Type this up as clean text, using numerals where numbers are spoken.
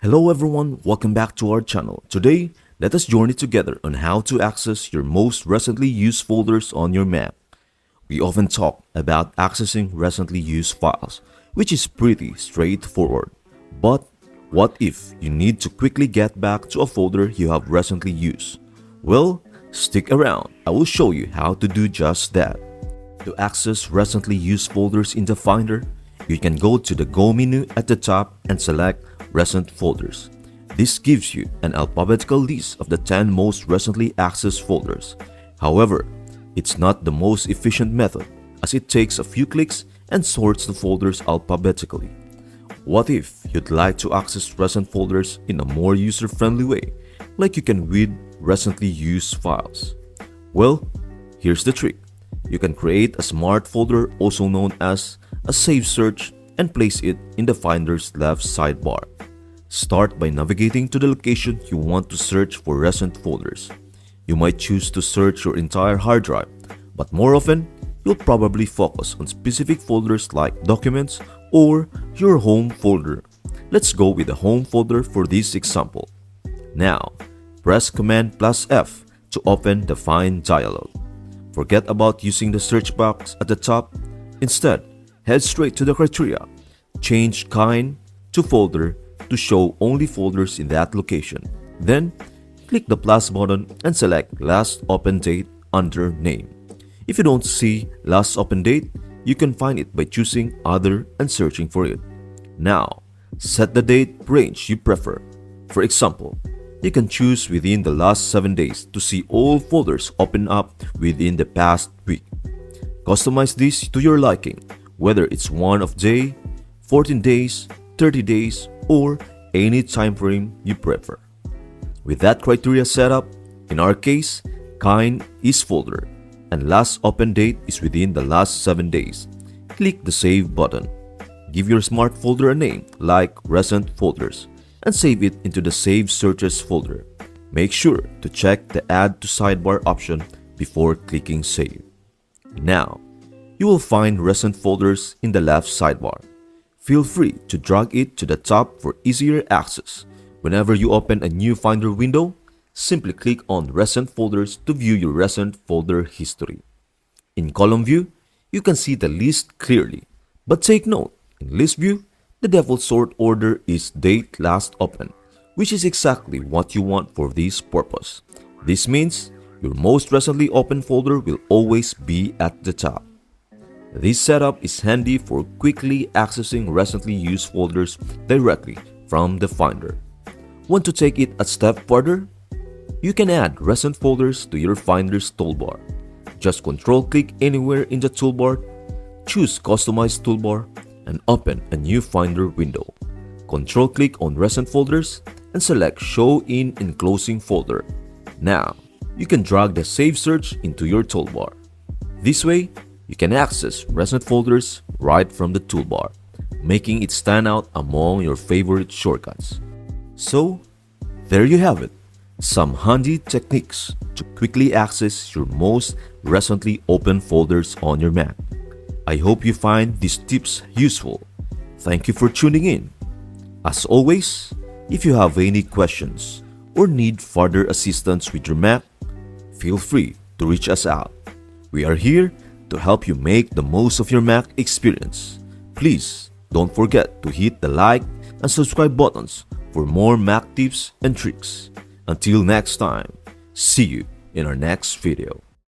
Hello everyone, welcome back to our channel. Today, let us journey together on how to access your most recently used folders on your Mac. We often talk about accessing recently used files, which is pretty straightforward. But what if you need to quickly get back to a folder you have recently used? Well, stick around. I will show you how to do just that. To access recently used folders in the Finder, you can go to the Go menu at the top and select Recent Folders. This gives you an alphabetical list of the 10 most recently accessed folders. However, it's not the most efficient method as it takes a few clicks and sorts the folders alphabetically. What if you'd like to access recent folders in a more user-friendly way, like you can with recently used files? Well, here's the trick. You can create a smart folder, also known as a Save Search, and place it in the Finder's left sidebar. Start by navigating to the location you want to search for recent folders. You might choose to search your entire hard drive, but more often, you'll probably focus on specific folders like Documents or your Home folder. Let's go with the Home folder for this example. Now, press Command plus F to open the Find dialog. Forget about using the search box at the top. Instead, head straight to the criteria. Change kind to folder to show only folders in that location. Then, click the plus button and select Last Open Date under Name. If you don't see Last Open Date, you can find it by choosing Other and searching for it. Now, set the date range you prefer. For example, you can choose within the last 7 days to see all folders open up within the past week. Customize this to your liking, whether it's one of day, 14 days, 30 days, or any time frame you prefer. With that criteria set up, in our case, kind is folder, and last open date is within the last 7 days. Click the Save button. Give your smart folder a name like Recent Folders, and save it into the Save Searches folder. Make sure to check the Add to Sidebar option before clicking Save. Now, you will find recent folders in the left sidebar. Feel free to drag it to the top for easier access. Whenever you open a new Finder window, simply click on Recent Folders to view your recent folder history. In column view, you can see the list clearly. But take note, in list view, the default sort order is Date Last Open, which is exactly what you want for this purpose. This means your most recently opened folder will always be at the top. This setup is handy for quickly accessing recently used folders directly from the Finder. Want to take it a step further? You can add recent folders to your Finder's toolbar. Just control-click anywhere in the toolbar, choose Customize Toolbar, and open a new Finder window. Control-click on recent folders and select Show in Enclosing Folder. Now, you can drag the Save Search into your toolbar. This way, you can access recent folders right from the toolbar, making it stand out among your favorite shortcuts. So, there you have it, some handy techniques to quickly access your most recently opened folders on your Mac. I hope you find these tips useful. Thank you for tuning in. As always, if you have any questions or need further assistance with your Mac, feel free to reach us out. We are here to help you make the most of your Mac experience. Please don't forget to hit the like and subscribe buttons for more Mac tips and tricks. Until next time, see you in our next video.